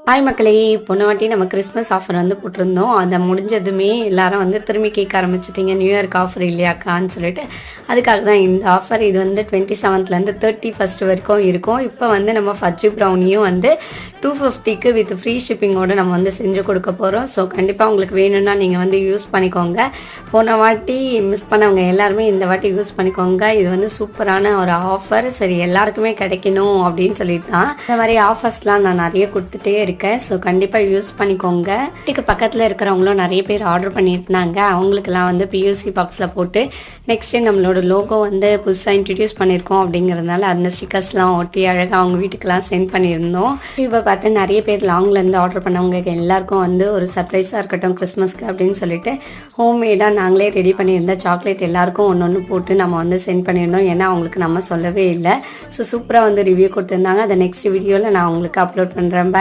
Hi மக்களே, போன வாட்டி நம்ம கிறிஸ்மஸ் ஆஃபர் வந்து போட்டிருந்தோம். அதை முடிஞ்சதுமே எல்லாரும் வந்து திரும்பி கேட்க ஆரம்பிச்சிட்டிங்க, நியூ இயர்க்கு ஆஃபர் இல்லையாக்கான்னு சொல்லிட்டு. அதுக்காக தான் இந்த ஆஃபர். இது வந்து 27லேருந்து 31 வரைக்கும் இருக்கும். இப்போ வந்து நம்ம ஃபஜ்ஜி ப்ரௌனியும் வந்து 250க்கு வித் ஃப்ரீ ஷிப்பிங்கோடு நம்ம வந்து செஞ்சு கொடுக்க போகிறோம். ஸோ கண்டிப்பாக உங்களுக்கு வேணும்னா நீங்கள் வந்து யூஸ் பண்ணிக்கோங்க. போன வாட்டி மிஸ் பண்ணவங்க எல்லாருமே இந்த வாட்டி யூஸ் பண்ணிக்கோங்க. இது வந்து சூப்பரான ஒரு ஆஃபர். சரி, எல்லாருக்குமே கிடைக்கணும் அப்படின்னு சொல்லிட்டு தான் இந்த மாதிரி ஆஃபர்ஸ்லாம் நான் நிறைய கொடுத்துட்டே இருக்கேன். ஸோ கண்டிப்பாக யூஸ் பண்ணிக்கோங்க. வீட்டுக்கு பக்கத்தில் இருக்கிறவங்களும் நிறைய பேர் ஆர்டர் பண்ணியிருந்தாங்க. அவங்களுக்கெல்லாம் வந்து பியூசி பாக்ஸில் போட்டு நெக்ஸ்ட் நம்மளோட லோகோ வந்து புதுசாக இன்ட்ரடியூஸ் பண்ணியிருக்கோம் அப்படிங்கிறதுனால அந்த ஸ்டிக்கர்ஸ்லாம் ஒட்டி அழகாக அவங்க வீட்டுக்கெல்லாம் சென்ட் பண்ணியிருந்தோம். இப்போ பார்த்து நிறைய பேர் லாங்லேருந்து ஆர்டர் பண்ணவங்க எல்லாருக்கும் வந்து ஒரு சர்ப்ரைஸாக இருக்கட்டும் கிறிஸ்மஸ்க்கு அப்படின்னு சொல்லிட்டு ஹோம்மேடாக நாங்களே ரெடி பண்ணியிருந்த சாக்லேட் எல்லாருக்கும் ஒன்று போட்டு நம்ம வந்து சென்ட் பண்ணியிருந்தோம். ஏன்னா அவங்களுக்கு நம்ம சொல்லவே இல்லை. ஸோ சூப்பராக வந்து ரிவ்யூ கொடுத்துருந்தாங்க. அதை நெக்ஸ்ட் வீடியோவில் நான் உங்களுக்கு அப்லோட் பண்ணுறேன்.